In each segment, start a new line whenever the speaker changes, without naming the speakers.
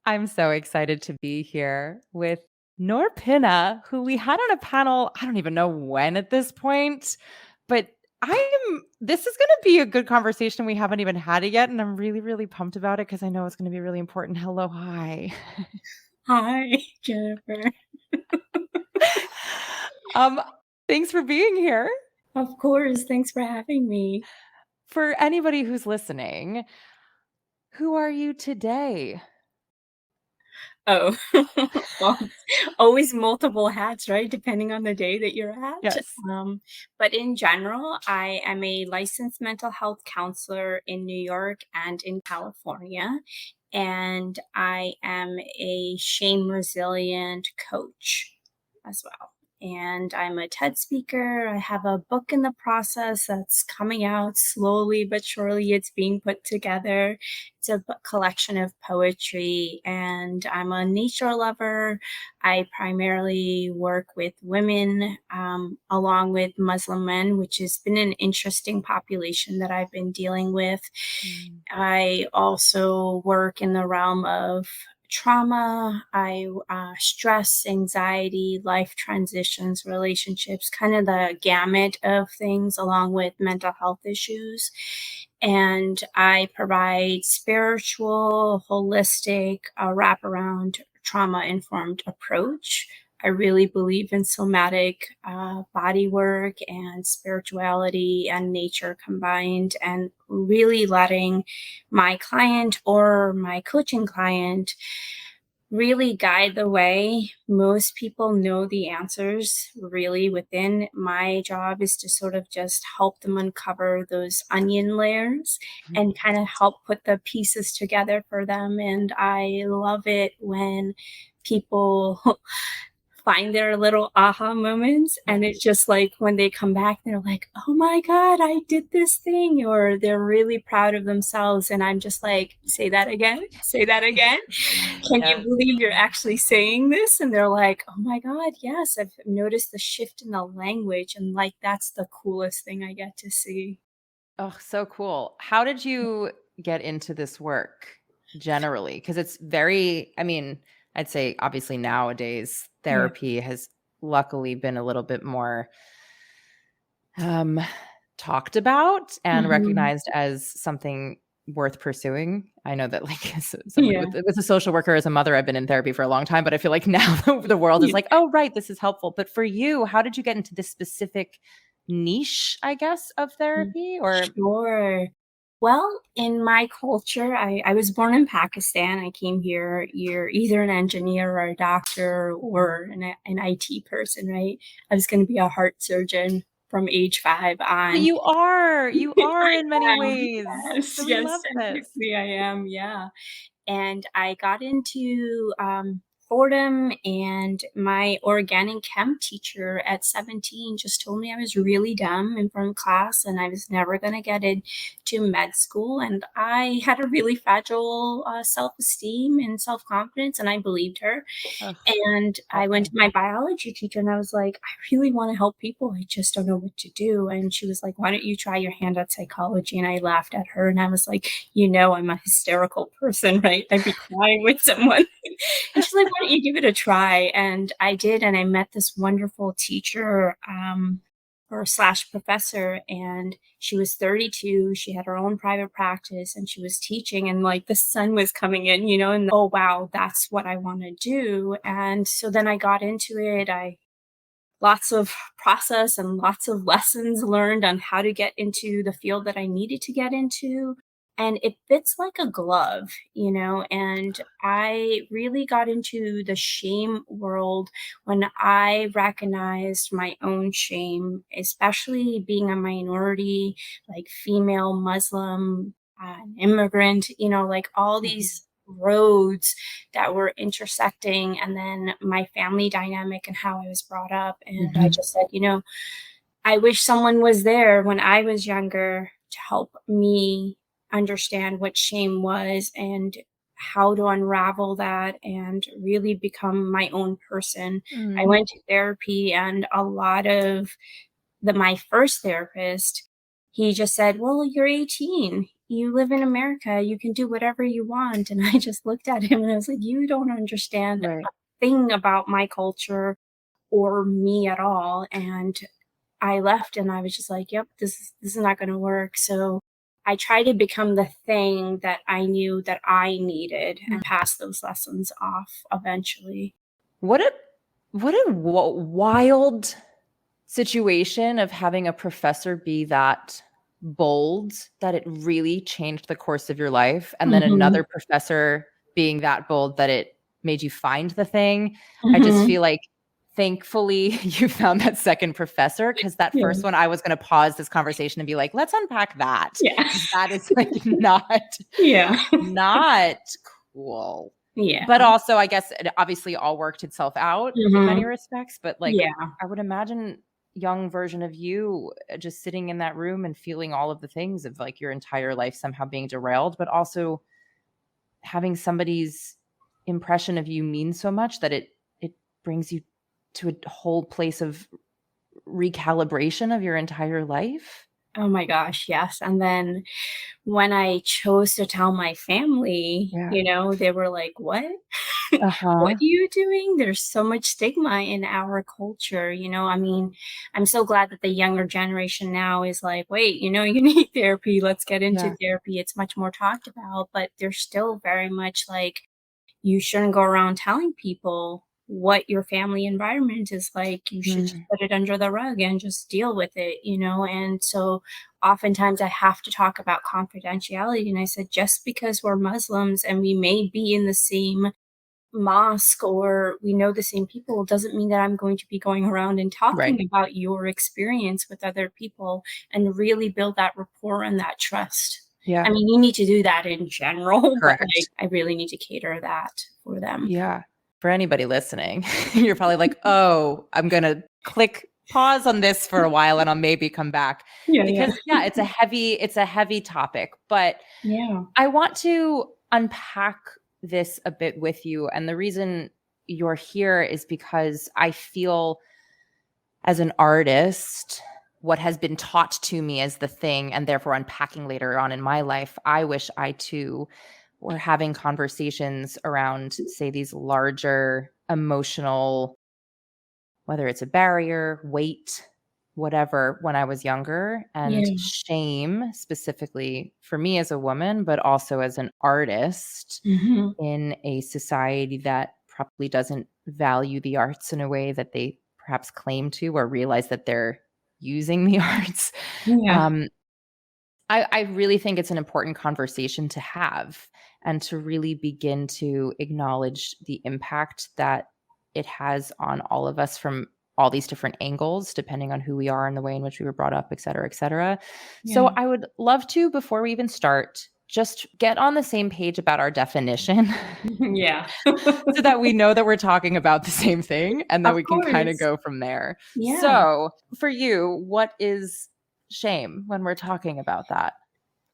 I'm so excited to be here with Noor Pinna, who we had on a panel, I don't even know when at this point, but this is going to be a good conversation. We haven't even had it yet. And I'm really, really pumped about it because I know it's going to be really important. Hello. Hi.
Hi, Jennifer.
um, Thanks for being here.
Of course, thanks for having me.
For anybody who's listening, who are you today?
Oh, well, always multiple hats, right? Depending on the day that you're at.
Yes.
But in general, I am a licensed mental health counselor in New York and in California. And I am a shame resilient coach as well. And I'm a TED speaker. I have a book in the process that's coming out slowly but surely. It's being put together. It's a collection of poetry, and I'm a nature lover. I primarily work with women, along with Muslim men, which has been an interesting population that I've been dealing with.
Mm.
I also work in the realm of trauma, stress, anxiety, life transitions, relationships, kind of the gamut of things, along with mental health issues. And I provide spiritual, holistic, wraparound, trauma informed approach. I really believe in somatic body work and spirituality and nature combined, and really letting my client or my coaching client really guide the way. Most people know the answers really within. My job is to sort of just help them uncover those onion layers and kind of help put the pieces together for them. And I love it when people find their little aha moments. And it's just like when they come back, they're like, oh my God, I did this thing. Or they're really proud of themselves. And I'm just like, say that again, say that again. Can you
Yes.
believe you're actually saying this? And they're like, oh my God, yes, I've noticed the shift in the language. And like, that's the coolest thing I get to see.
Oh, so cool. How did you get into this work generally? Because it's very, I mean, I'd say obviously nowadays
Yeah.
therapy has luckily been a little bit more um, talked about and
Mhm.
recognized as something worth pursuing. I know that, like, as somebody
Yeah.
with a social worker, as a mother, I've been in therapy for a long time, but I feel like now the world is
Yeah.
like, oh, right, this is helpful. But for you, how did you get into this specific niche, I guess, of therapy? Or
Sure. Well, in my culture, I was born in Pakistan. I came here. You're either an engineer or a doctor or an IT person, right? I was going to be a heart surgeon from age 5
but
on.
you are
I
in many
am.
ways.
Yes,
So we
yes,
love this.
technically I am. Yeah. And I got into Fordham, and my organic chem teacher at 17 just told me I was really dumb and from class and I was never going to get into med school. And I had a really fragile self-esteem and self-confidence, and I believed her.
Ugh,
And I went to
awful.
my biology teacher and I was like, I really want to help people. I just don't know what to do. And she was like, why don't you try your hand at psychology? And I laughed at her and I was like, I'm a hysterical person, right? I'd be crying with someone. And she's like, why don't you give it a try? And I did. And I met this wonderful teacher, or slash professor, and she was 32. She had her own private practice and she was teaching, and like the sun was coming in, and oh wow, that's what I want to do. And so then I got into it. I lots of process and lots of lessons learned on how to get into the field that I needed to get into. And it fits like a glove, and I really got into the shame world when I recognized my own shame, especially being a minority, like female, Muslim, immigrant, like all
Mhm.
these roads that were intersecting, and then my family dynamic and how I was brought up. And I just said, I wish someone was there when I was younger to help me understand what shame was and how to unravel that and really become my own person. I
Mm.
went to therapy, and a lot of my first therapist, he just said, well, you're 18. you live in America, you can do whatever you want. And I just looked at him and I was like, you don't understand
Right.
a thing about my culture or me at all. And I left and I was just like, yep, this is not going to work. So I tried to become the thing that I knew that I needed and pass those lessons off eventually.
What a wild situation of having a professor be that bold that it really changed the course of your life, and then
Mhm.
another professor being that bold that it made you find the thing. I just
Mhm.
feel like thankfully you found that second professor, because that
Yeah.
first one I was going to pause this conversation and be like, let's unpack that,
Yeah.
because that is like
Yeah.
not cool.
Yeah.
But also, I guess it obviously all worked itself out in many
Mhm.
respects, but, like,
Yeah.
I would imagine young version of you, just sitting in that room and feeling all of the things of, like, your entire life somehow being derailed, but also having somebody's impression of you mean so much that it brings you to a whole place of recalibration of your entire life.
Oh my gosh, yes. And then when I chose to tell my family,
Yeah.
they were like, "What? What
Uh-huh.
are you doing?" There's so much stigma in our culture. I mean, I'm so glad that the younger generation now is like, "Wait, you need therapy. Let's get into
Yeah.
therapy." It's much more talked about, but they're still very much like, you shouldn't go around telling people what your family environment is like. You should just
Mm.
put it under the rug and just deal with it. And so oftentimes I have to talk about confidentiality. And I said, just because we're Muslims and we may be in the same mosque or we know the same people doesn't mean that I'm going to be going around and
Right.
talking about your experience with other people and really build that rapport and that trust. I
Yeah.
mean, you need to do that in general, but like
Correct.
I really need to cater that for them.
Yeah. For anybody listening, you're probably like, "Oh, I'm gonna click pause on this for a while and I'll maybe come back."
Yeah, yeah.
Because yeah, it's a heavy topic, but
Yeah.
I want to unpack this a bit with you, and the reason you're here is because I feel, as an artist, what has been taught to me as the thing, and therefore unpacking later on in my life, I wish I too were having conversations around, say, these larger emotional, whether it's a barrier, weight, whatever, when I was younger, and
Yeah.
shame specifically for me as a woman, but also as an artist
Mhm.
in a society that probably doesn't value the arts in a way that they perhaps claim to, or realize that they're using the arts.
Yeah.
Um, I really think it's an important conversation to have, and to really begin to acknowledge the impact that it has on all of us from all these different angles, depending on who we are and the way in which we were brought up, et cetera, et cetera. So
Yeah.
I would love to, before we even start, just get on the same page about our definition
Yeah.
so that we know that we're talking about the same thing, and then
Of
we can kind of
course.
go from there.
Yeah.
So for you, what is shame when we're talking about that?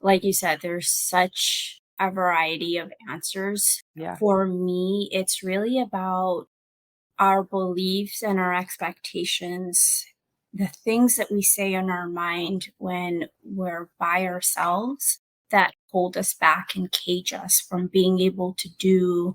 Like you said, there's such a variety of answers.
Yeah.
For me, it's really about our beliefs and our expectations, the things that we say in our mind when we're by ourselves that hold us back and cage us from being able to do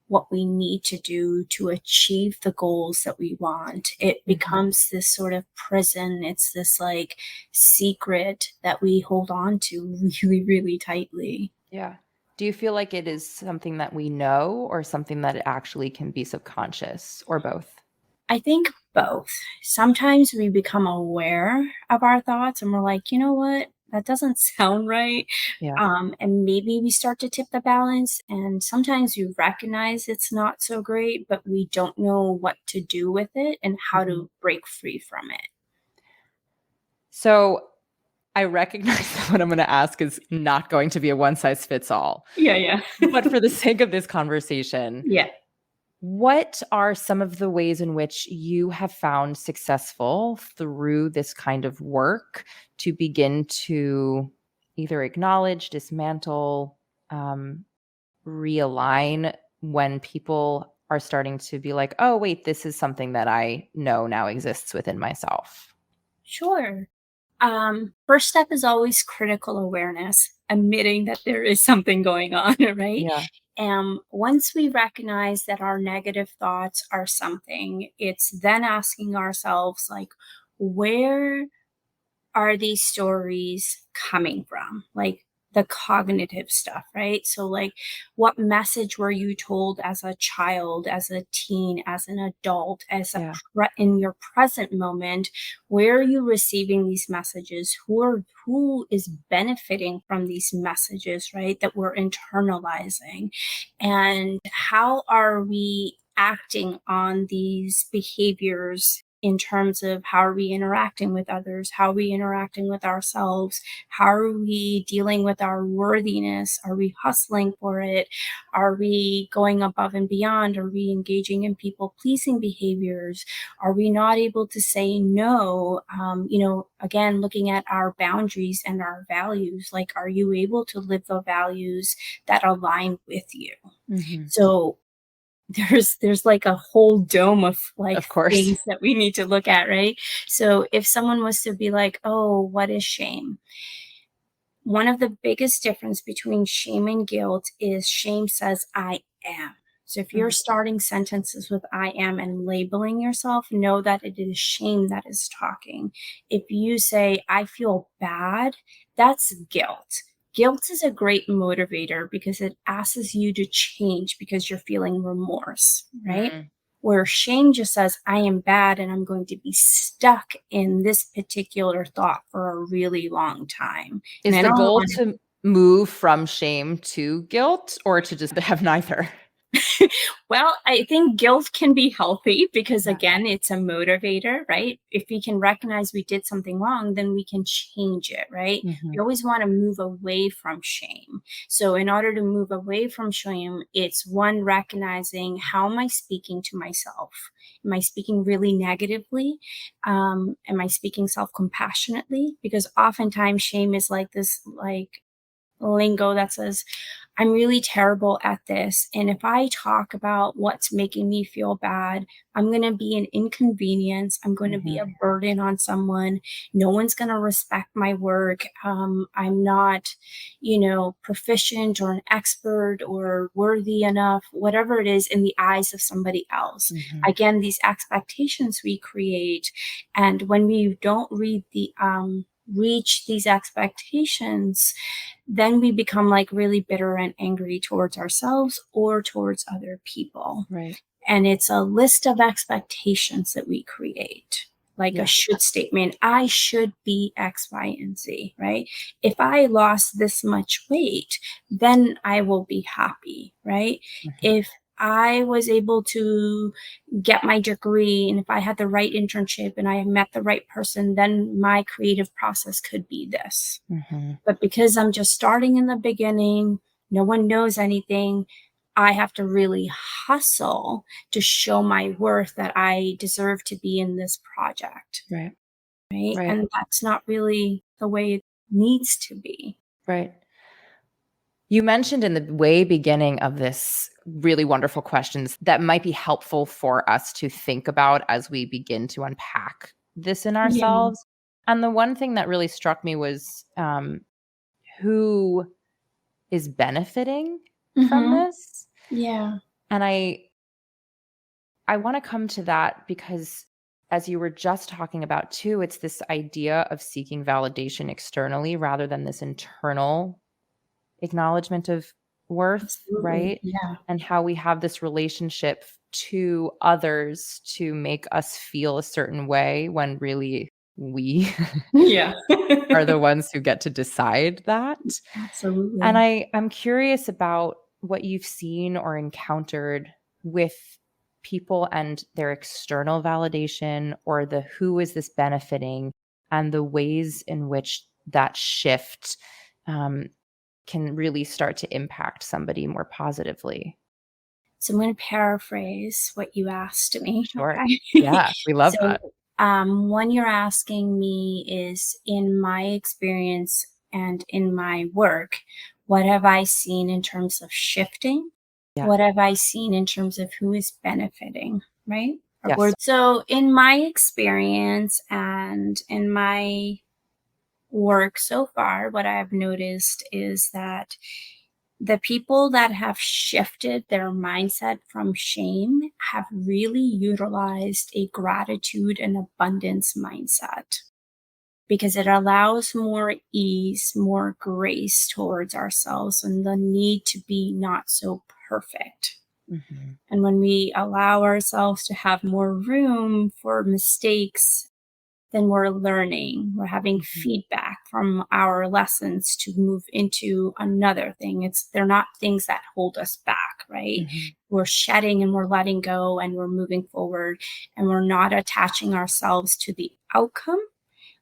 what we need to do to achieve the goals that we want. It
Mhm.
becomes this sort of prison. It's this like secret that we hold on to really, really tightly.
Yeah. Do you feel like it is something that we know, or something that it actually can be subconscious, or both?
I think both. Sometimes we become aware of our thoughts and we're like, you know what? That doesn't sound right.
Yeah.
And maybe we start to tip the balance. And sometimes we recognize it's not so great, but we don't know what to do with it and how
Mhm.
to break free from it.
So I recognize that what I'm going to ask is not going to be a one size fits all.
Yeah, yeah.
But for the sake of this conversation,
Yeah.
what are some of the ways in which you have found successful through this kind of work to begin to either acknowledge, dismantle, um, realign, when people are starting to be like, oh, wait, this is something that I know now exists within myself?
Sure. First step is always critical awareness, admitting that there is something going on, right?
Yeah.
Once we recognize that our negative thoughts are something, it's then asking ourselves, like, where are these stories coming from? Like the cognitive stuff, right? So, like, what message were you told as a child, as a teen, as an adult,
Yeah.
in your present moment? Where are you receiving these messages? Who is benefiting from these messages, right? That we're internalizing, and how are we acting on these behaviors in terms of how are we interacting with others, how are we interacting with ourselves, how are we dealing with our worthiness, are we hustling for it, are we going above and beyond, are we engaging in people pleasing behaviors, are we not able to say no, again, looking at our boundaries and our values, like, are you able to live the values that align with you?
Hmm.
So there's like a whole dome of like
Of course.
things that we need to look at, right? So if someone was to be like, "Oh, what is shame?" One of the biggest difference between shame and guilt is shame says I am. So if you're
Mhm.
starting sentences with I am and labeling yourself, know that it is shame that is talking. If you say I feel bad, that's guilt. Guilt is a great motivator because it asks you to change because you're feeling remorse, right?
Mm.
Where shame just says, I am bad and I'm going to be stuck in this particular thought for a really long time. And
Is
I
the
don't
goal
want
to move from shame to guilt or to just have neither?
Well, I think guilt can be healthy because,
Yeah.
again, it's a motivator, right? If we can recognize we did something wrong, then we can change it, right? We
Mhm.
always want to move away from shame. So, in order to move away from shame, it's one, recognizing, how am I speaking to myself? Am I speaking really negatively? Am I speaking self compassionately? Because oftentimes shame is like this, like, lingo that says, I'm really terrible at this. And if I talk about what's making me feel bad, I'm going to be an inconvenience. I'm going to be a
Mhm.
burden on someone. No one's going to respect my work. I'm not, proficient or an expert or worthy enough, whatever it is in the eyes of somebody else.
Mhm.
Again, these expectations we create. And when we don't reach these expectations, then we become like really bitter and angry towards ourselves or towards other people.
Right.
And it's a list of expectations that we create, like a
Yeah.
should statement. I should be X, Y, and Z, right? If I lost this much weight, then I will be happy, right?
Mhm.
If I was able to get my degree and if I had the right internship and I met the right person, then my creative process could be this.
Mhm.
But because I'm just starting in the beginning, no one knows anything, I have to really hustle to show my worth that I deserve to be in this project,
Right.
right?
Right.
And that's not really the way it needs to be.
Right. You mentioned in the way beginning of this really wonderful questions that might be helpful for us to think about as we begin to unpack this in
Yeah.
ourselves. And the one thing that really struck me was who is benefiting from
Mhm.
this.
Yeah.
And I want to come to that because as you were just talking about too, it's this idea of seeking validation externally rather than this internal acknowledgement of worth,
Absolutely.
right?
Yeah.
And how we have this relationship to others to make us feel a certain way when really we
Yeah.
are the ones who get to decide that. And
Absolutely.
I'm curious about what you've seen or encountered with people and their external validation or the who is this benefiting and the ways in which that shift um, can really start to impact somebody more positively.
So I'm going to paraphrase what you asked me.
Sure.
Okay.
Yeah, we love
So,
that.
one you're asking me is, in my experience and in my work, what have I seen in terms of shifting?
Yeah.
What have I seen in terms of who is benefiting? Right? Or
Yes.
so, in my experience and in my work so far, what I've noticed is that the people that have shifted their mindset from shame have really utilized a gratitude and abundance mindset because it allows more ease, more grace towards ourselves, and the need to be not so perfect.
Mhm.
And when we allow ourselves to have more room for mistakes, then we're learning, we're having
Mhm.
feedback from our lessons to move into another thing. They're not things that hold us back, right?
Mhm.
We're shedding and we're letting go and we're moving forward, and we're not attaching ourselves to the outcome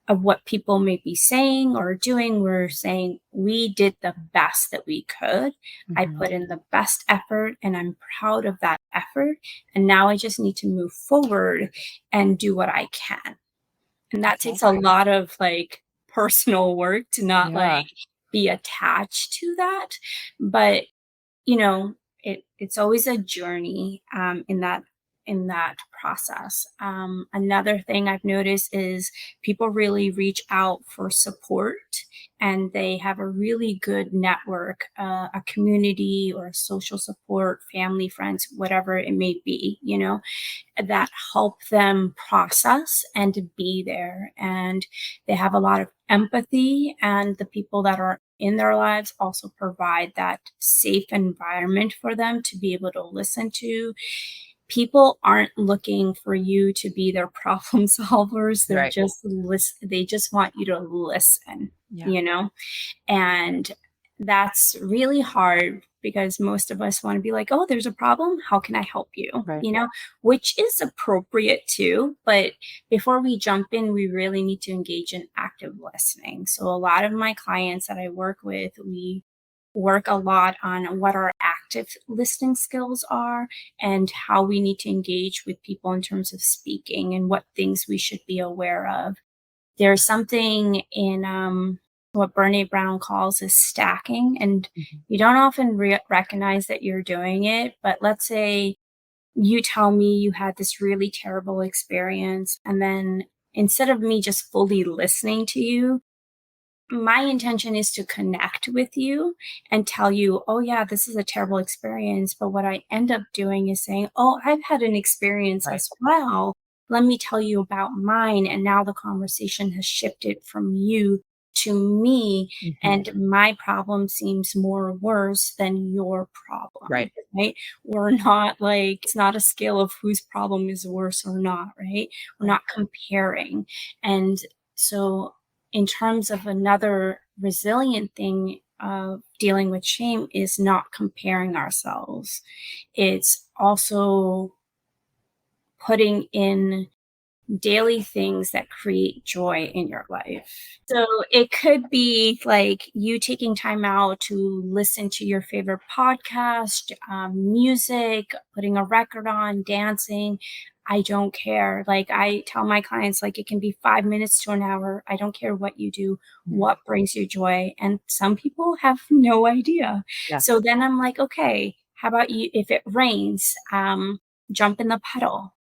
of what people may be saying or doing. We're saying we did the best that we could. I
Mhm.
put in the best effort and I'm proud of that effort. And now I just need to move forward and do what I can. And that takes a
Exactly.
lot of like personal work to not like
Yeah.
be attached to that. But you know, it's always a journey in that process. Another thing I've noticed is people really reach out for support, and they have a really good network, a community or a social support, family, friends, whatever it may be, that help them process and to be there. And they have a lot of empathy, and the people that are in their lives also provide that safe environment for them to be able to listen to. People aren't looking for you to be their problem solvers.
Right.
They just want you to listen,
Yeah.
you know? And that's really hard because most of us want to be like, oh, there's a problem. How can I help you?
Right.
Which is appropriate too. But before we jump in, we really need to engage in active listening. So a lot of my clients that I work with, we work a lot on what our active listening skills are and how we need to engage with people in terms of speaking and what things we should be aware of. There's something in what Brene Brown calls is stacking, and
Mhm.
you don't often recognize that you're doing it. But let's say you tell me you had this really terrible experience, and then instead of me just fully listening to you, my intention is to connect with you and tell you, oh, yeah, this is a terrible experience. But what I end up doing is saying, oh, I've had an experience
Right.
as well. Let me tell you about mine. And now the conversation has shifted from you to me,
Mhm.
and my problem seems more worse than your
Right.
problem, right? We're not like, it's not a scale of whose problem is worse or not, right? We're
Right.
not comparing. And so in terms of another resilient thing of dealing with shame is not comparing ourselves. It's also putting in daily things that create joy in your life. So it could be like you taking time out to listen to your favorite podcast, music, putting a record on, dancing. I don't care. Like I tell my clients, like it can be 5 minutes to an hour. I don't care what you do,
Mhm.
what brings you joy. And some people have no idea.
Yeah.
So then I'm like, okay, how about you? If it rains, jump in the puddle.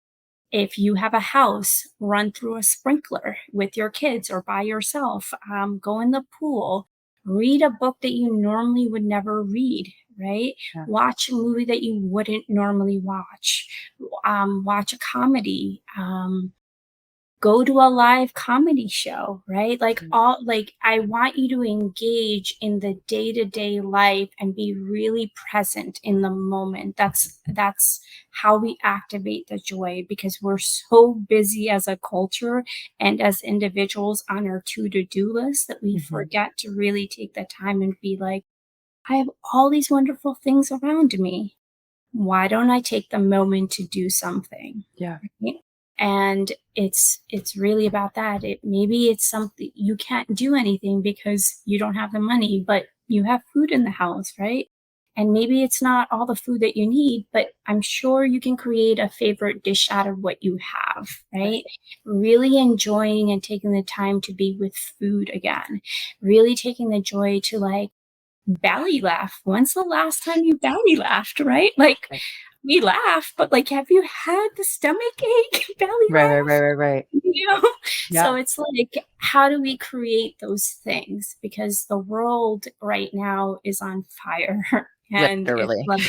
If you have a house, run through a sprinkler with your kids or by yourself, go in the pool, read a book that you normally would never read, right?
Yeah.
Watch a movie that you wouldn't normally watch, watch a comedy, go to a live comedy show, right? Like
Mhm.
all like I want you to engage in the day-to-day life and be really present in the moment. That's how we activate the joy because we're so busy as a culture and as individuals on our to-do list that we
Mhm.
forget to really take the time and be like, I have all these wonderful things around me. Why don't I take the moment to do something?
Yeah.
Right? And it's really about that. Maybe it's something you can't do anything because you don't have the money, but you have food in the house, right? And maybe it's not all the food that you need, but I'm sure you can create a favorite dish out of what you have,
Right.
right? Really enjoying and taking the time to be with food again. Really taking the joy to like belly laugh. When's the last time you belly laughed, right? Like
Right.
we laugh, but like, have you had the stomach ache, belly
Right, right, right,
laugh?
right, right.
You know?
Yeah,
So it's like, how do we create those things? Because the world right now is on fire and it's
literally.
like,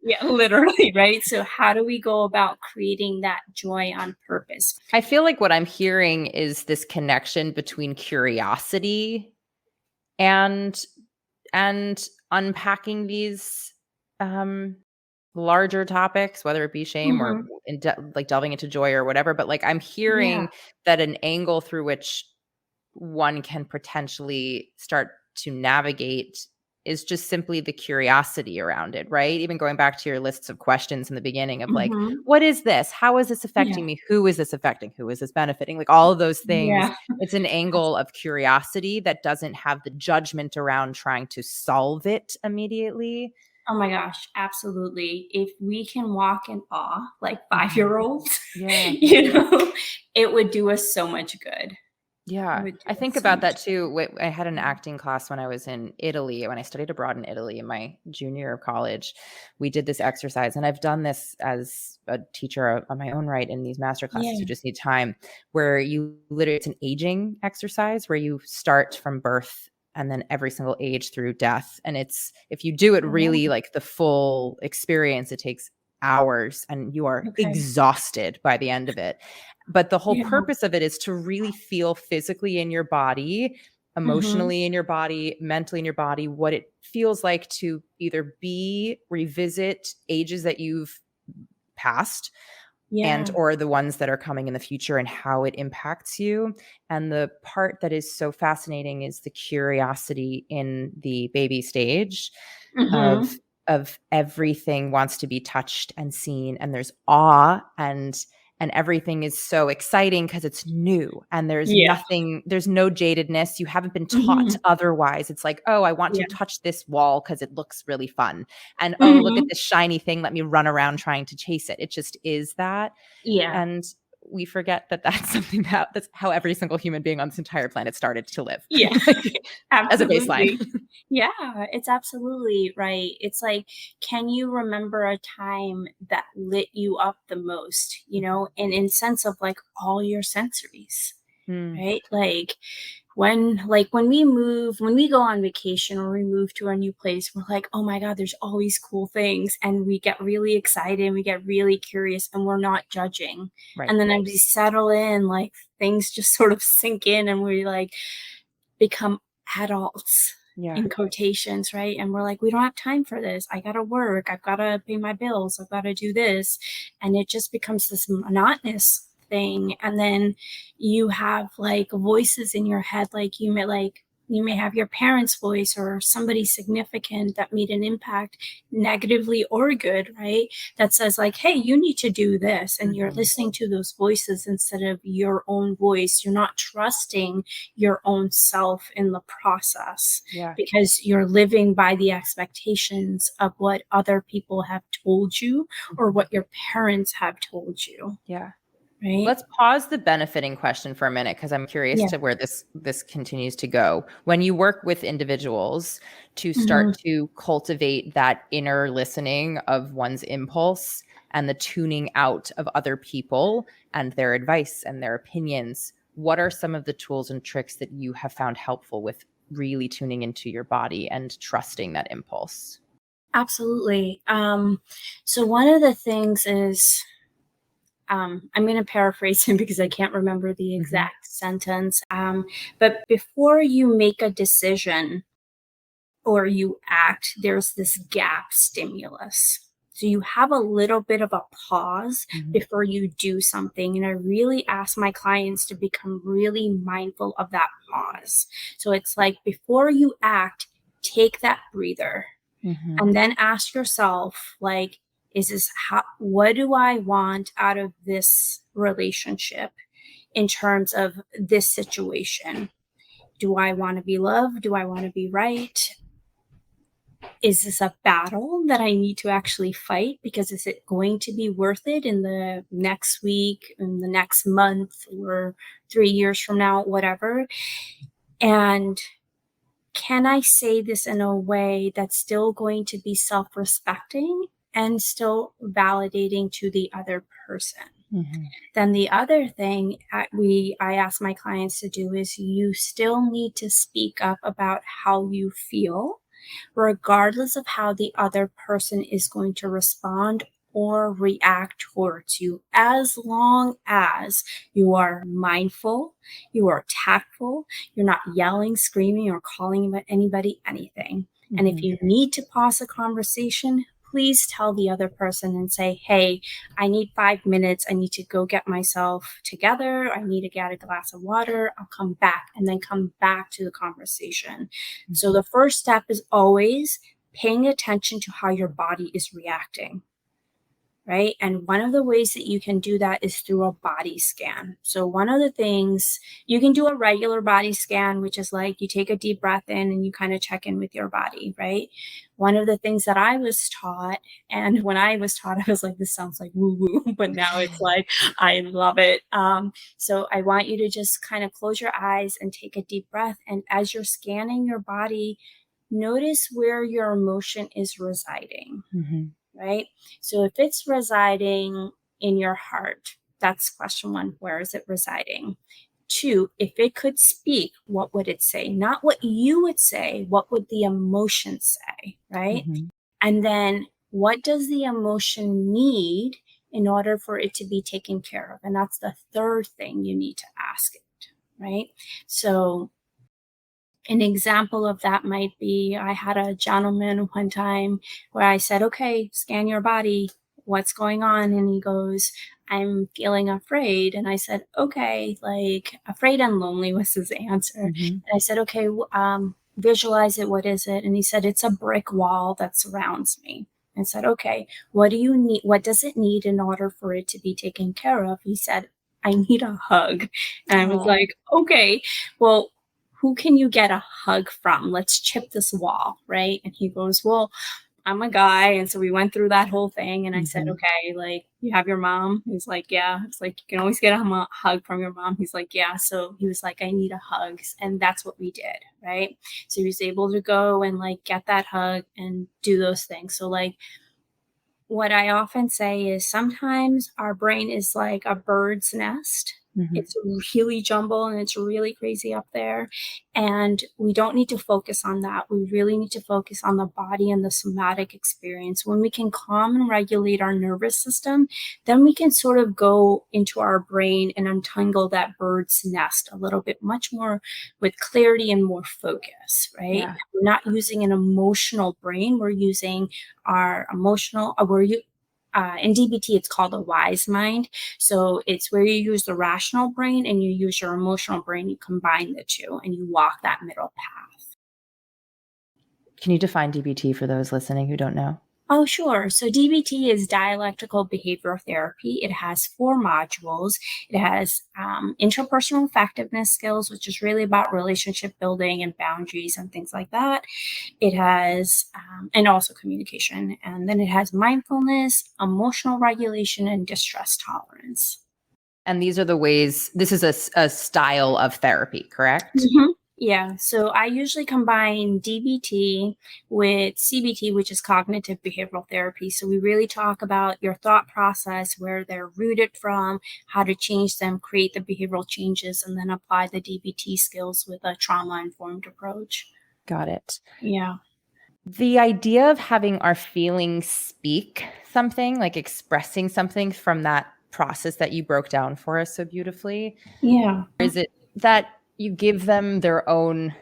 yeah, literally, right? So how do we go about creating that joy on purpose?
I feel like what I'm hearing is this connection between curiosity and unpacking these um larger topics, whether it be shame or
Mhm.
like delving into joy or whatever. But like I'm
Yeah.
hearing that an angle through which one can potentially start to navigate is just simply the curiosity around it, right? Even going back to your lists of questions in the beginning of like,
Mhm.
what is this? How is this
Yeah.
affecting me? Who is this affecting? Who is this benefiting? Like all of those things.
Yeah.
It's an angle of curiosity that doesn't have the judgment around trying to solve it immediately.
Oh my gosh, absolutely. If we can walk in awe like
Mhm.
5-year-olds,
Yeah.
it would do us so much good. It
Yeah,
would do
I
us
think
so
about
much
that too. I had an
good.
acting class when I was in Italy, when I studied abroad in Italy in my junior year of college. We did this exercise, and I've done this as a teacher on my own right in these master classes. You
Yeah.
just need time where you literally, it's an aging exercise where you start from birth and then every single age through death. And it's, if you do it
Oh, wow.
really like the full experience, it takes hours and you are
Okay.
exhausted by the end of it. But the whole
Yeah.
purpose of it is to really feel physically in your body,
Mhm.
emotionally in your body, mentally in your body, what it feels like to either be, revisit ages that you've passed and
Yeah.
or the ones that are coming in the future and how it impacts you. And the part that is so fascinating is the curiosity in the baby stage of
Mhm.
everything wants to be touched and seen, and there's awe, and everything is so exciting because it's new and there's
Yeah.
nothing, there's no jadedness, you haven't been taught
Mhm.
otherwise. It's like, oh, I want to
Yeah.
touch this wall because it looks really fun, and oh, look at
Mhm.
this shiny thing, let me run around trying to chase it. It just is that.
Yeah.
And we forget that that's something that's how every single human being on this entire planet started to live.
Yeah.
Like, as a baseline.
Absolutely. Yeah, it's absolutely right. It's like, can you remember a time that lit you up the most, and in sense of like all your sensories,
Mm,
right? When we go on vacation or we move to a new place, we're like, oh my God, there's always cool things. And we get really excited and we get really curious and we're not judging.
right.
And then as we settle in, like things just sort of sink in and we like become adults
Yeah.
in quotations, right? And we're like, we don't have time for this. I gotta work. I've gotta pay my bills. I've gotta do this. And it just becomes this monotonous thing. And then you have like voices in your head, you may have your parents' voice or somebody significant that made an impact, negatively or good, right? That says like, hey, you need to do this. And you're
Mhm.
listening to those voices instead of your own voice. You're not trusting your own self in the process
Yeah.
because you're living by the expectations of what other people have told you or
Mhm.
what your parents have told you,
Yeah.
right?
Let's pause the benefiting question for a minute because I'm curious
Yeah.
to where this continues to go. When you work with individuals to start
Hmm.
to cultivate that inner listening of one's impulse and the tuning out of other people and their advice and their opinions, what are some of the tools and tricks that you have found helpful with really tuning into your body and trusting that impulse?
Absolutely. So one of the things is, I'm going to paraphrase him because I can't remember the
Mhm.
exact sentence. But before you make a decision or you act, there's this gap stimulus. So you have a little bit of a pause
Mhm.
before you do something. And I really ask my clients to become really mindful of that pause. So it's like before you act, take that breather
Mhm.
and then ask yourself, like, is this what do I want out of this relationship in terms of this situation? Do I want to be loved? Do I want to be right? Is this a battle that I need to actually fight? Because is it going to be worth it in the next week, in the next month, or 3 years from now, whatever? And can I say this in a way that's still going to be self respecting and still validating to the other person.
Mhm.
Then the other thing I ask my clients to do is you still need to speak up about how you feel, regardless of how the other person is going to respond or react towards you, as long as you are mindful, you are tactful, you're not yelling, screaming, or calling anybody anything. And if
Mhm.
you need to pause a conversation, please tell the other person and say, hey, I need 5 minutes. I need to go get myself together. I need to get a glass of water. I'll come back, and then come back to the conversation. So
Mhm.
the first step is always paying attention to how your body is reacting, right? And one of the ways that you can do that is through a body scan. So one of the things you can do a regular body scan, which is like you take a deep breath in and you kind of check in with your body, right? One of the things that I was taught, and when I was taught, I was like, this sounds like woo woo, but now it's like, I love it. So I want you to just kind of close your eyes and take a deep breath. And as you're scanning your body, notice where your emotion is residing,
Mhm.
right? So if it's residing in your heart, that's question one. Where is it residing? Two, if it could speak, what would it say? Not what you would say, what would the emotion say, right?
Mhm.
And then what does the emotion need in order for it to be taken care of? And that's the third thing you need to ask it, right? So an example of that might be I had a gentleman one time where I said, okay, scan your body. What's going on? And he goes, I'm feeling afraid. And I said, okay, like afraid and lonely was his answer.
Mhm.
And I said, okay, visualize it. What is it? And he said, it's a brick wall that surrounds me. I said, okay, what do you need? What does it need in order for it to be taken care of? He said, I need a hug. And I was
Oh.
like, okay, well, who can you get a hug from? Let's chip this wall, right? And he goes, well, I'm a guy. And so we went through that whole thing. And I said,
Mhm.
okay, like, you have your mom? He's like, yeah. It's like, you can always get a hug from your mom. He's like, yeah. So he was like, I need a hug. And that's what we did, right? So he was able to go and like get that hug and do those things. So, like, what I often say is sometimes our brain is like a bird's nest.
Mhm.
It's really jumbled and it's really crazy up there. And we don't need to focus on that. We really need to focus on the body and the somatic experience. When we can calm and regulate our nervous system, then we can sort of go into our brain and untangle that bird's nest a little bit much more with clarity and more focus, right?
Yeah.
We're not using an emotional brain, we're using our emotional, in DBT, it's called a wise mind. So it's where you use the rational brain and you use your emotional brain. You combine the two and you walk that middle path.
Can you define DBT for those listening who don't know?
Oh, sure. So DBT is dialectical behavioral therapy. It has 4 modules. It has interpersonal effectiveness skills, which is really about relationship building and boundaries and things like that. It has, and also communication. And then it has mindfulness, emotional regulation, and distress tolerance.
And these are the ways, this is a style of therapy, correct?
Mhm. Yeah. So I usually combine DBT with CBT, which is cognitive behavioral therapy. So we really talk about your thought process, where they're rooted from, how to change them, create the behavioral changes, and then apply the DBT skills with a trauma informed approach.
Got it.
Yeah.
The idea of having our feelings speak something, like expressing something from that process that you broke down for us so beautifully,
Yeah.
or is it that you give them their own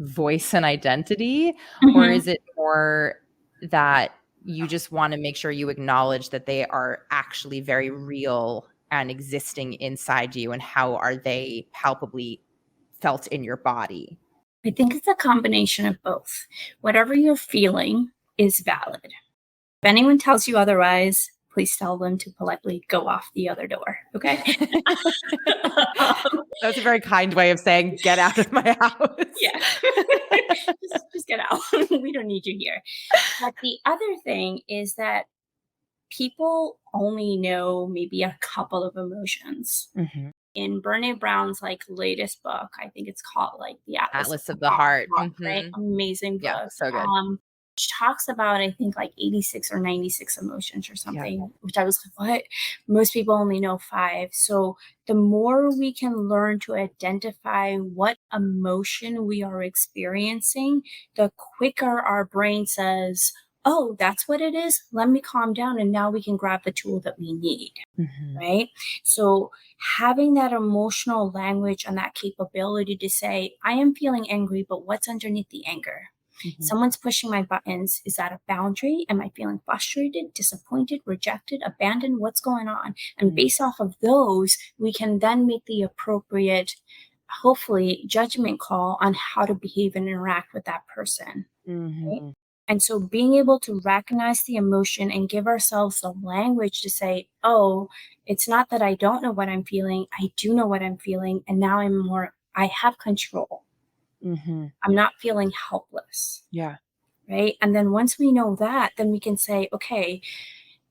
voice and identity? Or
Mhm.
is it more that you just want to make sure you acknowledge that they are actually very real and existing inside you, and how are they palpably felt in your body?
I think it's a combination of both. Whatever you're feeling is valid. If anyone tells you otherwise, please tell them to politely go off the other door. Okay.
That's a very kind way of saying, "Get out of my house."
Yeah. just get out. We don't need you here. But the other thing is that people only know maybe a couple of emotions.
Mhm.
In Brene Brown's like latest book, I think it's called like The Atlas of
Atlas
the
of the Heart.
Heart, right?
Mhm.
Amazing
Yeah,
book.
so good.
talks about, I think, like 86 or 96 emotions or
Yeah.
something, which I was like, what? Most people only know 5. So the more we can learn to identify what emotion we are experiencing, the quicker our brain says, oh, that's what it is. Let me calm down. And now we can grab the tool that we need.
Mhm.
Right. So having that emotional language and that capability to say, I am feeling angry, but what's underneath the anger?
Mhm.
Someone's pushing my buttons. Is that a boundary? Am I feeling frustrated, disappointed, rejected, abandoned? What's going on? And
Mm.
based off of those, we can then make the appropriate, hopefully, judgment call on how to behave and interact with that person. Right?
Mhm.
And so being able to recognize the emotion and give ourselves the language to say, oh, it's not that I don't know what I'm feeling. I do know what I'm feeling. And now I have control.
Mhm.
I'm not feeling helpless.
Yeah.
Right. And then once we know that, then we can say, okay,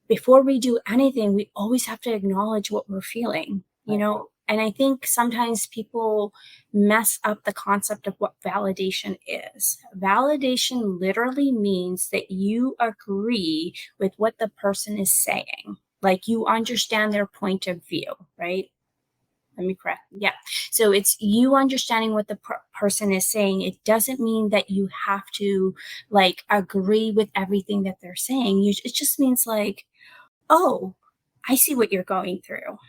before we do anything, we always have to acknowledge what we're feeling, you
Right.
know? And I think sometimes people mess up the concept of what validation is. Validation literally means that you agree with what the person is saying. Like you understand their point of view, right? Let me correct. Yeah. So it's you understanding what the person is saying. It doesn't mean that you have to like agree with everything that they're saying. It just means like, oh, I see what you're going through.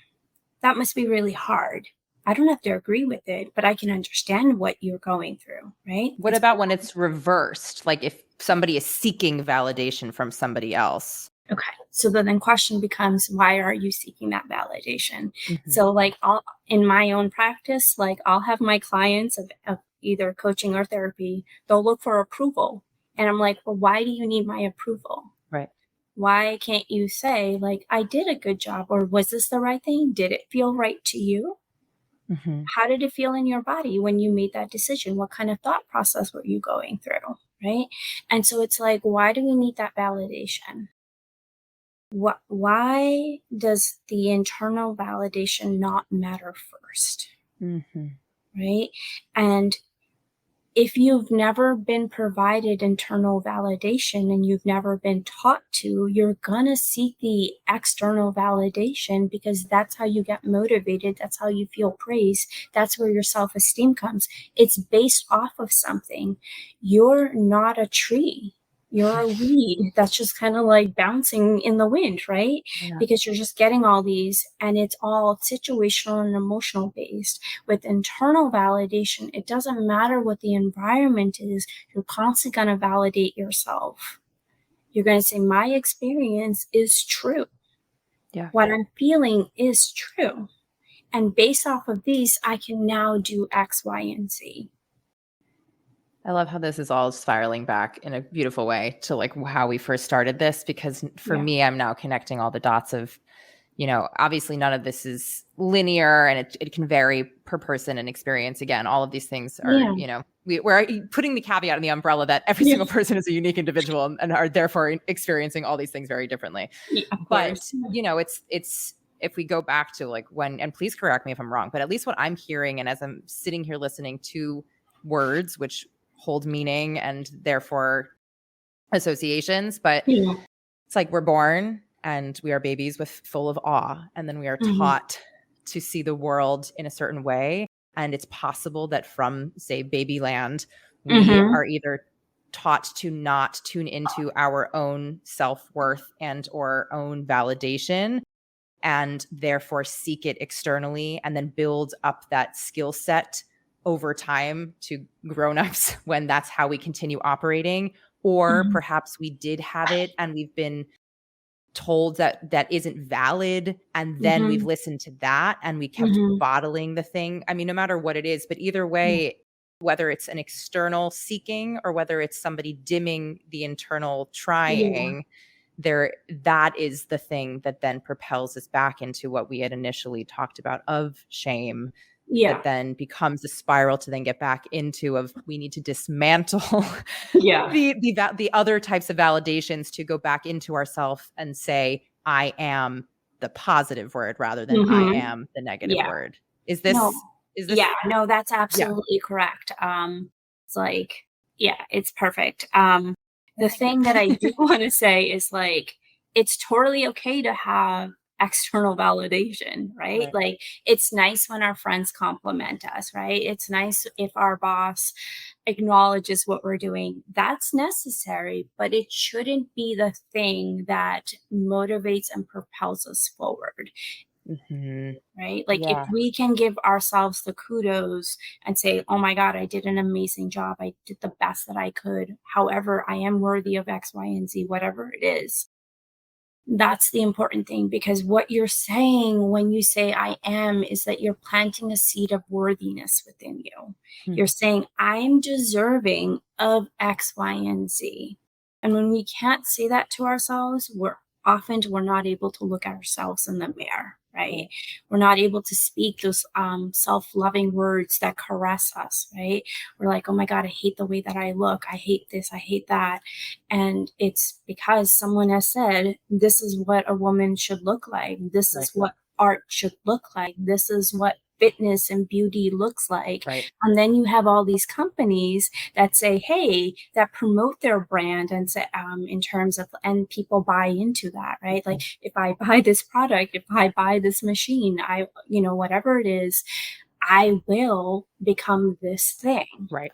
That must be really hard. I don't have to agree with it, but I can understand what you're going through, right?
What about when it's reversed? Like if somebody is seeking validation from somebody else?
Okay. So then question becomes, why are you seeking that validation?
Mhm.
So like in my own practice, like I'll have my clients of either coaching or therapy, they'll look for approval. And I'm like, well, why do you need my approval?
Right.
Why can't you say, like, I did a good job, or was this the right thing? Did it feel right to you?
Mhm.
How did it feel in your body when you made that decision? What kind of thought process were you going through? Right. And so it's like, why do we need that validation? Why does the internal validation not matter first?
Mhm.
Right. And if you've never been provided internal validation and you've never been taught to, you're going to seek the external validation because that's how you get motivated. That's how you feel praise. That's where your self esteem comes. It's based off of something. You're not a tree. You're a weed that's just kind of like bouncing in the wind, right?
Yeah.
Because you're just getting all these and it's all situational and emotional based. With internal validation, it doesn't matter what the environment is, you're constantly going to validate yourself. You're going to say, my experience is true.
Yeah.
What I'm feeling is true. And based off of these, I can now do X, Y, and Z.
I love how this is all spiraling back in a beautiful way to like how we first started this, because for
Yeah.
me, I'm now connecting all the dots of, obviously none of this is linear and it can vary per person and experience. Again, all of these things are,
Yeah.
we're putting the caveat in the umbrella that every
Yeah.
single person is a unique individual and are therefore experiencing all these things very differently.
Yeah, of
But,
course.
it's if we go back to like when, and please correct me if I'm wrong, but at least what I'm hearing, and as I'm sitting here listening to words, which hold meaning and therefore associations, but
Yeah.
it's like we're born and we are babies with full of awe, and then we are
Hmm.
taught to see the world in a certain way. And it's possible that from, say, babyland, we
Hmm.
are either taught to not tune into our own self-worth and or own validation, and therefore seek it externally and then build up that skill set over time to grown-ups when that's how we continue operating. Or
Hmm.
perhaps we did have it and we've been told that that isn't valid, and then we've
Hmm.
listened to that and we kept
Hmm.
bottling the thing. I mean, no matter what it is, but either
Yeah.
way, whether it's an external seeking or whether it's somebody dimming the internal
Yeah.
trying, there, that is the thing that then propels us back into what we had initially talked about of shame,
Yeah.
that then becomes a spiral to then get back into of we need to dismantle
Yeah.
the other types of validations to go back into ourself and say I am the positive word rather than I
Hmm.
am the negative
Yeah.
word. Is
No.
this is this
Yeah, no, that's
yeah.
absolutely correct. It's like, yeah, it's perfect. the thing that I do want to say is like, it's totally okay to have external validation, right?
Right.
Like, it's nice when our friends compliment us, right? It's nice if our boss acknowledges what we're doing. That's necessary, but it shouldn't be the thing that motivates and propels us forward.
Hmm.
Right? Like, if
Yeah.
we can give ourselves the kudos and say, "Oh my god, I did an amazing job. I did the best that I could. However, I am worthy of X, Y, and Z," whatever it is. That's the important thing, because what you're saying when you say "I am" is that you're planting a seed of worthiness within you.
Hmm.
You're saying, "I'm deserving of X, Y, and Z." And when we can't say that to ourselves, we're not able to look at ourselves in the mirror, right?
Right.
We're not able to speak those self-loving words that caress us, right? We're like, "Oh my god, I hate the way that I look. I hate this. I hate that." And it's because someone has said, this is what a woman should look like. This
Right.
is what art should look like. This is what fitness and beauty looks like.
Right.
And then you have all these companies that say, hey, that promote their brand and say, in terms of, and people buy into that, right? Like,
Mhm.
if I buy this product, if I buy this machine, whatever it is, I will become this thing,
Right.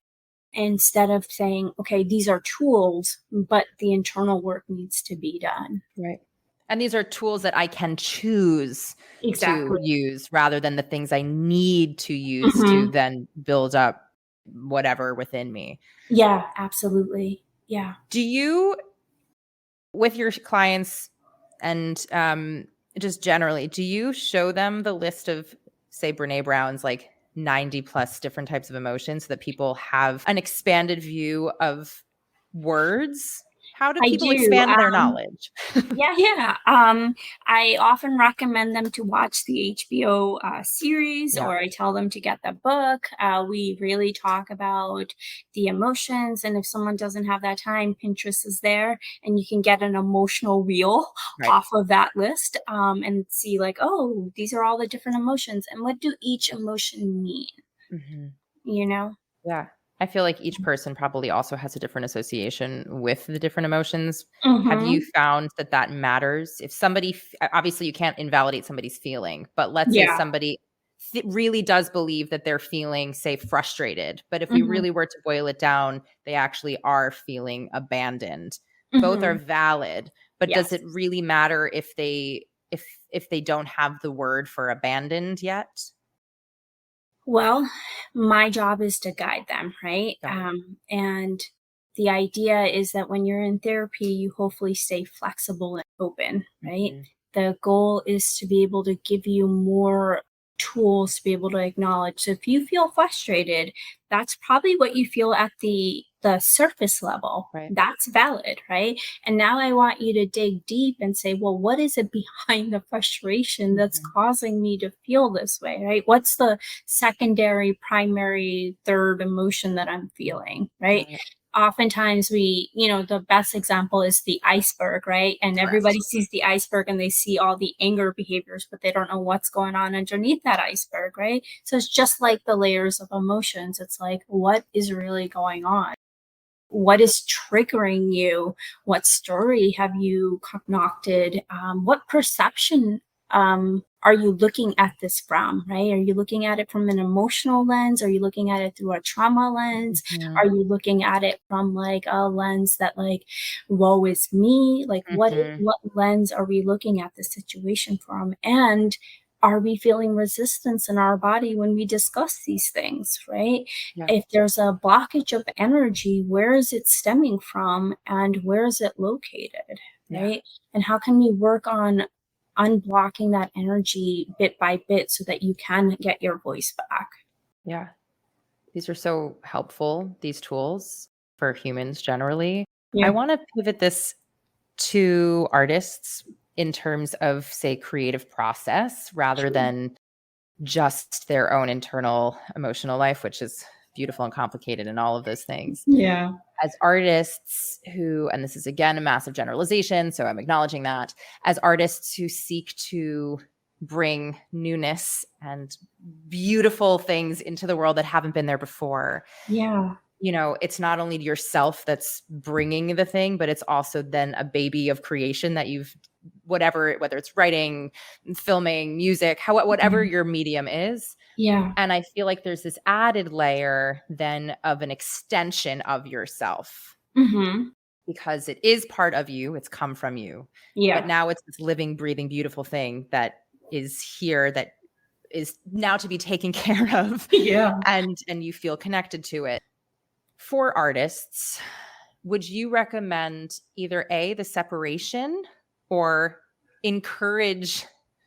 instead of saying, okay, these are tools, but the internal work needs to be done.
Right. And these are tools that I can choose to
Exactly.
use rather than the things I need to use to
Hmm.
then build up whatever within me.
Yeah, absolutely. Yeah.
Do you, with your clients and just generally, do you show them the list of, say, Brene Brown's like 90 plus different types of emotions so that people have an expanded view of words? How do
I
people
do.
expand their knowledge?
Yeah, yeah. I often recommend them to watch the HBO series,
Yeah.
or I tell them to get the book. We really talk about the emotions, and if someone doesn't have that time, Pinterest is there, and you can get an emotional wheel
Right.
off of that list, and see like, oh, these are all the different emotions, and what do each emotion mean?
Hmm.
You know?
Yeah. I feel like each person probably also has a different association with the different emotions. Have you
Mm-hmm.
found that that matters? If somebody, obviously, you can't invalidate somebody's feeling, but let's say
Yeah.
somebody really does believe that they're feeling, say, frustrated. But if we
Mm-hmm.
really were to boil it down, they actually are feeling abandoned. Both are
Mm-hmm.
valid, but does it
Yes.
really matter if they don't have the word for abandoned yet?
Well, my job is to guide them, right?
Got it.
And the idea is that when you're in therapy, you hopefully stay flexible and open, right?
Mhm.
The goal is to be able to give you more tools to be able to acknowledge. So if you feel frustrated, that's probably what you feel at the surface level.
Right.
That's valid, right? And now I want you to dig deep and say, well, what is it behind the frustration that's
Mhm.
causing me to feel this way, right? What's the secondary, primary, third emotion that I'm feeling, right?
Got it.
Oftentimes the best example is the iceberg, right? And
Correct.
everybody sees the iceberg and they see all the anger behaviors, but they don't know what's going on underneath that iceberg, right? So it's just like the layers of emotions. It's like, what is really going on? What is triggering you? What story have you concocted? What perception are you looking at this from, right? Are you looking at it from an emotional lens? Are you looking at it through a trauma lens? Are
Mhm.
you looking at it from like a lens that like, woe is me? Like,
Mhm.
what lens are we looking at the situation from? And are we feeling resistance in our body when we discuss these things, right?
Yeah.
If there's a blockage of energy, where is it stemming from and where is it located,
Yeah.
right? And how can we work on unblocking that energy bit by bit so that you can get your voice back?
Yeah. These are so helpful, these tools for humans generally. I
Yeah.
want to pivot this to artists in terms of, say, creative process rather
Sure.
than just their own internal emotional life, which is beautiful and complicated and all of those things.
Yeah.
As artists who, and this is again a massive generalization, so I'm acknowledging that, as artists who seek to bring newness and beautiful things into the world that haven't been there before,
Yeah.
you know, it's not only yourself that's bringing the thing, but it's also then a baby of creation that you've whatever, whether it's writing, filming, music, whatever
Mhm.
your medium is.
Yeah.
And I feel like there's this added layer then of an extension of yourself
Mhm.
because it is part of you, it's come from you. But
Yeah.
now it's this living, breathing, beautiful thing that is here that is now to be taken care of
Yeah.
and you feel connected to it. For artists, would you recommend either A, the separation, or encourage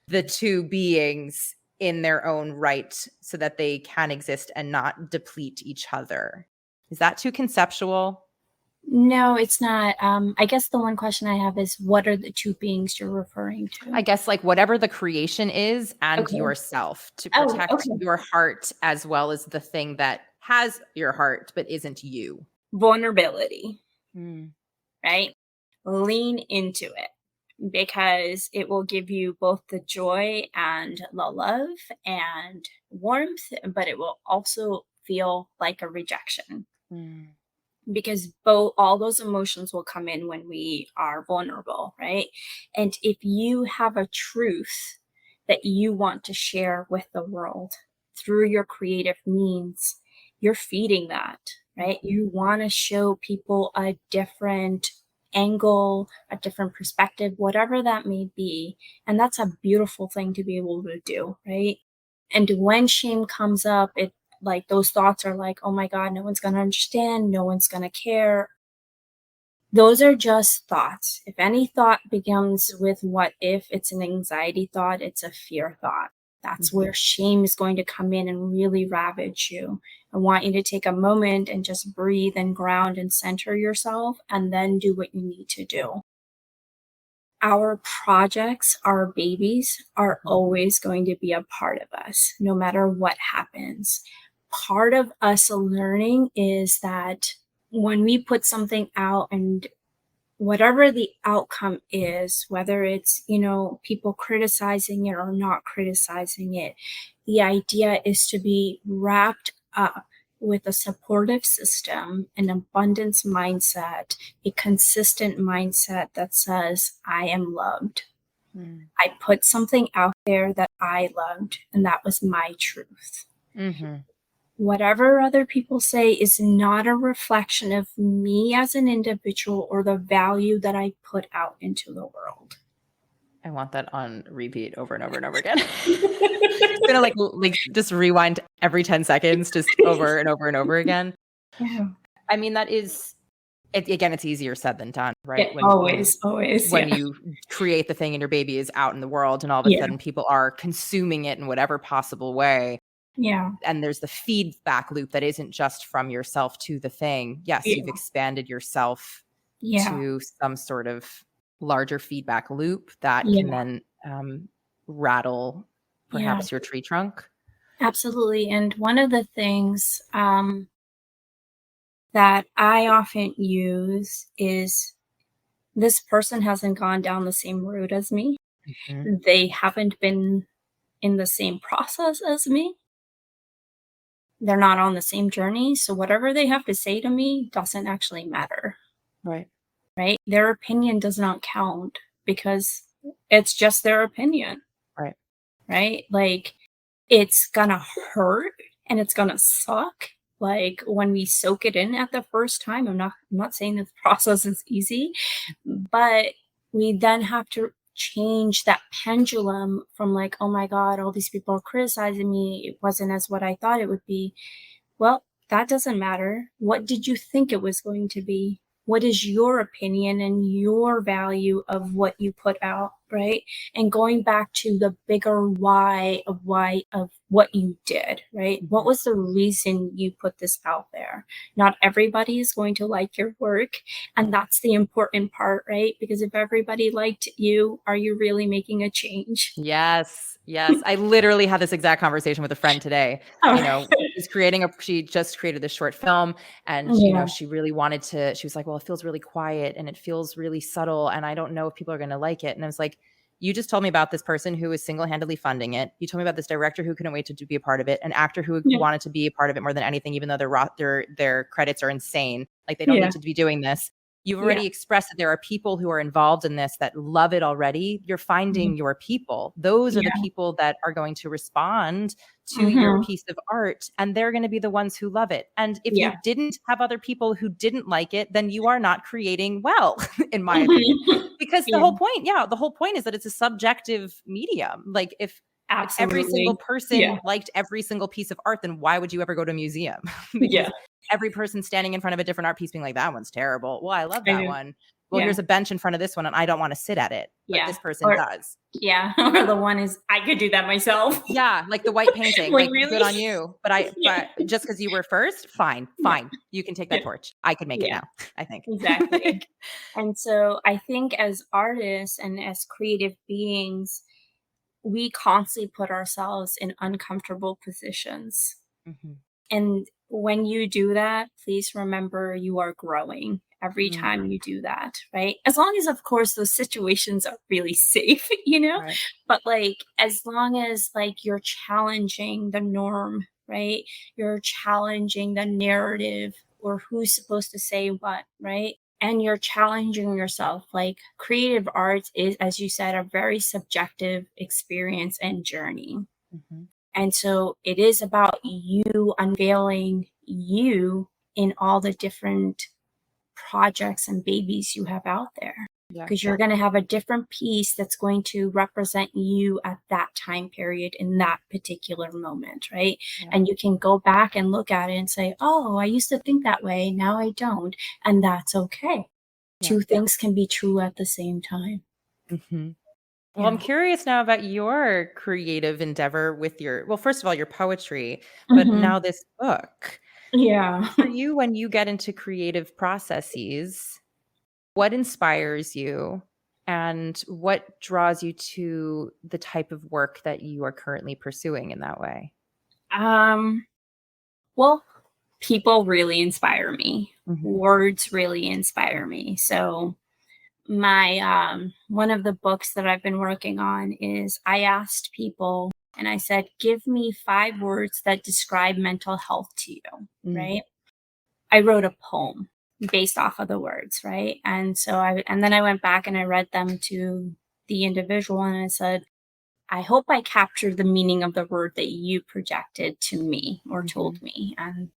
the two beings in their own right so that they can exist and not deplete each other? Is that too conceptual?
No, it's not. I guess the one question I have is what are the two beings you're referring
I
to?
guess like whatever the creation is and
Okay.
yourself to
Oh,
protect
okay.
your heart as well as the thing that has your heart but isn't you.
Vulnerability,
Mm,
right? Lean into it because it will give you both the joy and the love and warmth, but it will also feel like a rejection
mm,
because both all those emotions will come in when we are vulnerable, right? And if you have a truth that you want to share with the world through your creative means, you're feeding that, right? You want to show people a different angle, a different perspective, whatever that may be. And that's a beautiful thing to be able to do, right? And when shame comes up, it like those thoughts are like, oh my God, no one's going to understand, no one's going to care. Those are just thoughts. If any thought begins with what if, it's an anxiety thought, it's a fear thought. That's
mhm.
where shame is going to come in and really ravage you. I want you to take a moment and just breathe and ground and center yourself and then do what you need to do. Our projects, our babies are
Mhm.
always going to be a part of us, no matter what happens. Part of us learning is that when we put something out and whatever the outcome is, whether it's, people criticizing it or not criticizing it, the idea is to be wrapped up with a supportive system, an abundance mindset, a consistent mindset that says, I am loved.
Mm.
I put something out there that I loved, and that was my truth.
Mhm.
Whatever other people say is not a reflection of me as an individual or the value that I put out into the world.
I want that on repeat over and over and over again. Just gonna like just rewind every 10 seconds, just over and over and over again.
Yeah.
I mean, that is again, it's easier said than done, right?
Yeah, always,
When
yeah.
you create the thing and your baby is out in the world and all of a
Yeah,
sudden people are consuming it in whatever possible way,
yeah,
and there's the feedback loop that isn't just from yourself to the thing. Yes, you've
yeah,
expanded yourself
yeah,
to some sort of larger feedback loop that can
yeah,
then rattle
yeah,
perhaps your tree trunk.
absolutely, and one of the things, that I often use is this person hasn't gone down the same route as me.
Mhm.
They haven't been in the same process as me. They're not on the same journey, so whatever they have to say to me doesn't actually matter,
Right.
right? Their opinion does not count because it's just their opinion,
Right.
right? Like, it's gonna hurt and it's gonna suck, like, when we soak it in at the first time. I'm not saying that the process is easy, but we then have to change that pendulum from like, "Oh my god, all these people are criticizing me. It wasn't as what I thought it would be." Well, that doesn't matter. What did you think it was going to be? What is your opinion and your value of what you put out, right? And going back to the bigger why of what you did, right? What
Mhm.
was the reason you put this out there? Not everybody is going to like your work. And that's the important part, right? Because if everybody liked you, are you really making a change?
Yes, yes. I literally had this exact conversation with a friend today. You
Oh,
know, she just created this short film and,
yeah.
she really wanted to she was like, "Well, it feels really quiet and it feels really subtle and I don't know if people are gonna like it." And I was like, you just told me about this person who is single-handedly funding it. You told me about this director who couldn't wait to be a part of it, an actor who
Yeah.
wanted to be a part of it more than anything, even though their credits are insane. Like they don't
Yeah.
need to be doing this. You've
Yeah.
already expressed that there are people who are involved in this that love it already. You're
Mhm.
finding your people. Those are the
Yeah.
people that are going to respond to your
Mhm.
piece of art, and they're going to be the ones who love it. And if you
Yeah.
didn't have other people who didn't like it, then you are not creating well, in my opinion.
Mhm.
Because
Yeah.
the whole point is that it's a subjective medium. Like if every single
Absolutely. Yeah.
person liked every single piece of art, then why would you ever go to a museum?
Yeah.
Because every person standing in front of a different art piece being like, that one's terrible. Well, I love
I
that
do.
one. Well,
Yeah.
here's a bench in front of this one, and I don't want to sit at it, but
Yeah.
this person
Or
does.
yeah. Or the one is, I could do that myself.
Yeah, like the white painting,
Like,
like good
really?
on you.
Yeah.
But just because you were first, fine,
Yeah.
fine. You can take that
Yeah.
torch. I could make it
Yeah.
now, I think.
Exactly.
Like,
And so I think as artists and as creative beings, we constantly put ourselves in uncomfortable positions.
mhm,
And when you do that, please remember you are growing every
mm,
time you do that, right? As long as, of course, those situations are really safe,
right.
But like, as long as like you're challenging the norm, right? You're challenging the narrative or who's supposed to say what, right? And you're challenging yourself. Like, creative arts is, as you said, a very subjective experience and journey.
Mhm.
And so it is about you unveiling you in all the different projects and babies you have out there.
Yeah,
Because you're going to have a different piece that's going to represent you at that time period in that particular moment, right?
yeah,
And you can go back and look at it and say, oh, I used to think that way. Now I don't. And that's okay.
yeah.
Two things can be true at the same time.
Mhm. Well, I'm
Yeah.
curious now about your creative endeavor with well, first of all, your poetry, but
Hmm.
now this book.
Yeah.
For you, when you get into creative processes, what inspires you and what draws you to the type of work that you are currently pursuing in that way?
um, well, people really inspire me.
Mhm.
Words really inspire me. So my one of the books that I've been working on is, I asked people and I said, give me 5 words that describe mental health to you,
Mm.
right? I wrote a poem based off of the words, right? And then I went back and I read them to the individual and I said, I hope I captured the meaning of the word that you projected to me or told
Mhm.
me. And,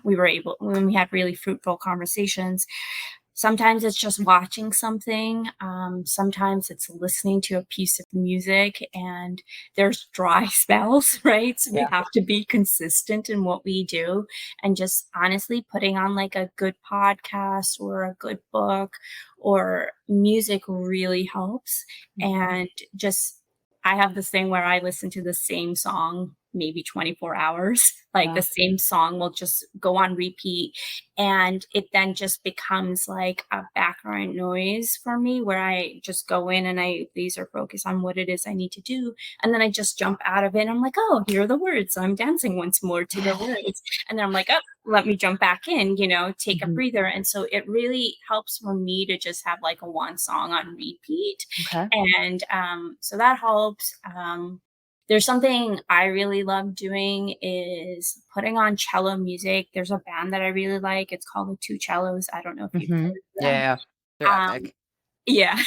we were able, when we had really fruitful conversations. Sometimes it's just watching something. Sometimes it's listening to a piece of music, and there's dry spells, right? So we
Yeah.
have to be consistent in what we do, and just honestly putting on like a good podcast or a good book or music really helps.
Mhm.
And just, I have this thing where I listen to the same song maybe 24 hours. Like, the
Yeah.
same song will just go on repeat, and it then just becomes like a background noise for me, where I just go in and I laser focus on what it is I need to do. And then I just jump out of it. And I'm like, oh, here are the words. So I'm dancing once more to the words. And then I'm like, oh, let me jump back in, take a
Mhm.
breather. And so it really helps for me to just have like a one song on repeat.
Okay.
And so that helps. There's something I really love doing is putting on cello music. There's a band that I really like. It's called the Two Cellos. I don't know if you've heard
Mhm.
of them.
Yeah. They're
Um,
epic.
yeah.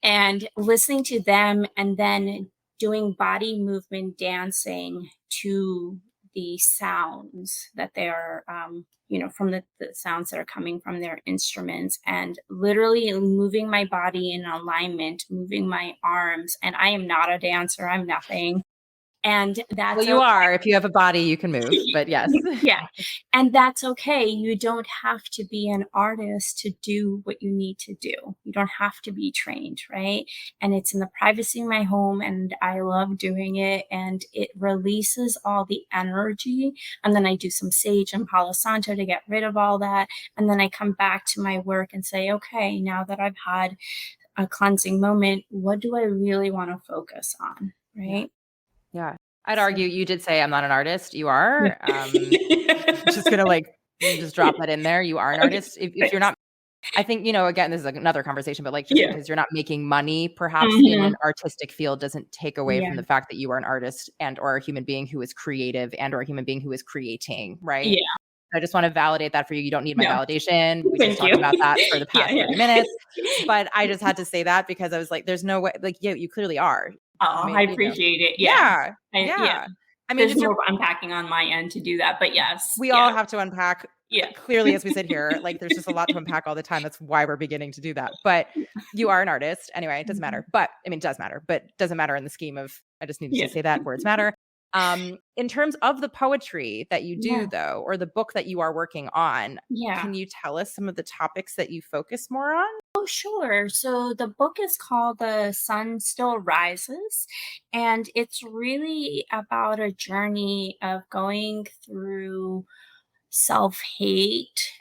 And listening to them and then doing body movement dancing to the sounds that they are, from the sounds that are coming from their instruments, and literally moving my body in alignment, moving my arms. And I am not a dancer, I'm nothing. And
Well,
that's
you
okay.
are. If you have a body, you can move, but yes.
Yeah. And that's okay. You don't have to be an artist to do what you need to do. You don't have to be trained, right? And it's in the privacy of my home, and I love doing it, and it releases all the energy. And then I do some sage and Palo Santo to get rid of all that. And then I come back to my work and say, okay, now that I've had a cleansing moment, what do I really want to focus on?
Yeah.
Right.
Yeah. I'd
So,
argue you did say I'm not an artist. You
yeah.
are. Just gonna like just drop that in there. You are an
Okay.
artist. If you're not I think, again, this is another conversation, but like just
Yeah.
because you're not making money, perhaps in
Mhm.
an artistic field doesn't take away
Yeah.
from the fact that you are an artist and or a human being who is creative and or a human being who is creating, right?
Yeah.
I just want to validate that for you. You don't need my
No.
validation. We just
Thank
talked
you.
about that for the
Yeah,
past
yeah.
30 minutes. But I just had to say that because I was like, there's no way, like, yeah, you clearly are.
Oh, I appreciate it. Yeah.
Yeah.
Yeah.
Yeah. I mean,
There's
just
more unpacking on my end to do that, but yes.
we
Yeah.
all have to unpack
Yeah.
clearly as we sit here. Like, there's just a lot to unpack all the time. That's why we're beginning to do that. But you are an artist. Anyway, it doesn't
Mhm.
matter. But I mean, it does matter, but doesn't matter in the scheme of, I just needed to
Yeah.
say that words matter. In terms of the poetry that you do,
Yeah.
though, or the book that you are working on,
Yeah.
can you tell us some of the topics that you focus more on?
Oh, sure. So the book is called The Sun Still Rises, and it's really about a journey of going through self-hate,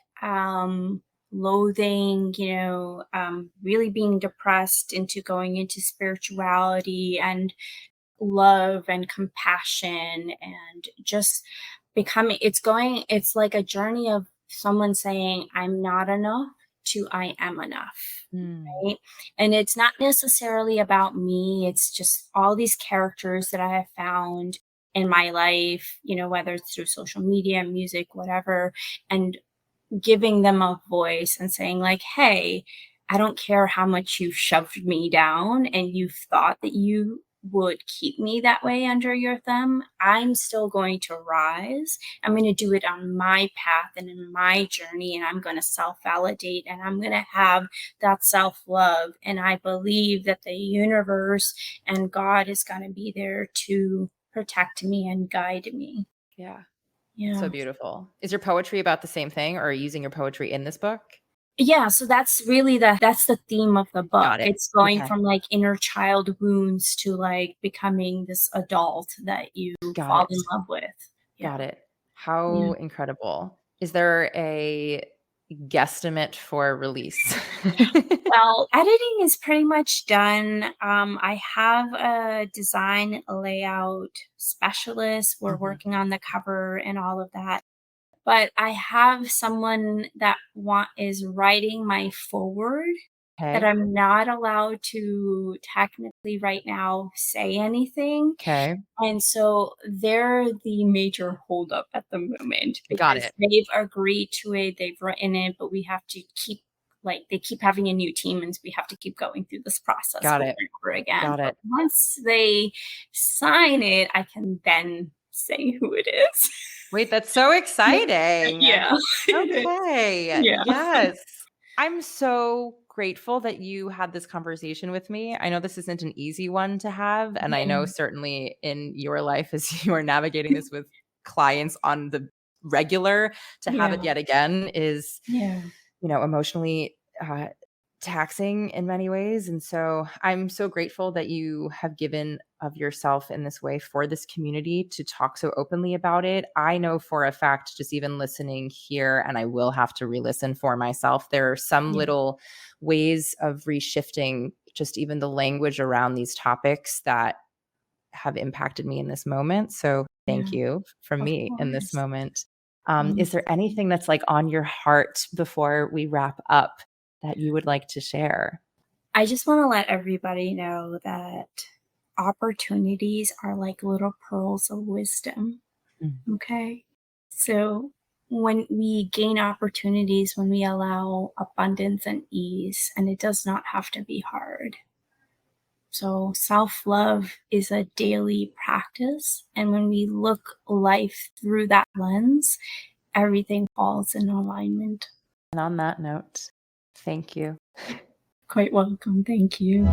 loathing, really being depressed into going into spirituality and love and compassion and just becoming it's like a journey of someone saying I'm not enough to I am enough,
Mm,
right? And it's not necessarily about me, it's just all these characters that I have found in my life, whether it's through social media, music, whatever, and giving them a voice and saying like, "Hey, I don't care how much you've shoved me down and you've thought that you would keep me that way under your thumb. I'm still going to rise. I'm going to do it on my path and in my journey, and I'm going to self-validate and I'm going to have that self-love, and I believe that the universe and God is going to be there to protect me and guide me."
yeah. So
Yeah.
beautiful. Is your poetry about the same thing, or are you using your poetry in this book?
Yeah, so that's really that's the theme of the book.
Got it.
It's going
Okay.
from, like, inner child wounds to, like, becoming this adult that you
Got
fall in
it.
love with. Yeah,
Got it.
yeah.
How incredible. Is there a guesstimate for release?
Well, editing is pretty much done. I have a design layout specialist. We're
Mhm.
working on the cover and all of that. But I have someone that want is writing my forward that
Okay.
I'm not allowed to technically right now say anything.
Okay.
And so they're the major holdup at the moment
Got
because
it.
they've agreed to it, they've written it, but we have to keep they keep having a new team and we have to keep going through this process
Got
over
it.
and over again.
Got
But
it.
once they sign it, I can then say who it is.
Wait, that's so exciting.
Yeah.
Okay.
Yeah.
Yes. I'm so grateful that you had this conversation with me. I know this isn't an easy one to have, and I know
Yeah.
certainly in your life as you are navigating this with clients on the regular, to have it
Yeah.
yet again is,
Yeah.
emotionally taxing in many ways. And so I'm so grateful that you have given of yourself in this way for this community to talk so openly about it. I know for a fact, just even listening here, and I will have to re-listen for myself, there are some
Yeah.
little ways of reshifting just even the language around these topics that have impacted me in this moment. So thank
Yeah.
you from
Of
me in this
course.
moment.
Thank
Is there
you.
anything that's like on your heart before we wrap up that you would like to share?
I just wanna let everybody know that opportunities are like little pearls of wisdom,
Mm.
okay? So, when we gain opportunities, when we allow abundance and ease, and it does not have to be hard. So, self love is a daily practice. And when we look life through that lens, everything falls in alignment.
And on that note, thank you.
Quite welcome. Thank you.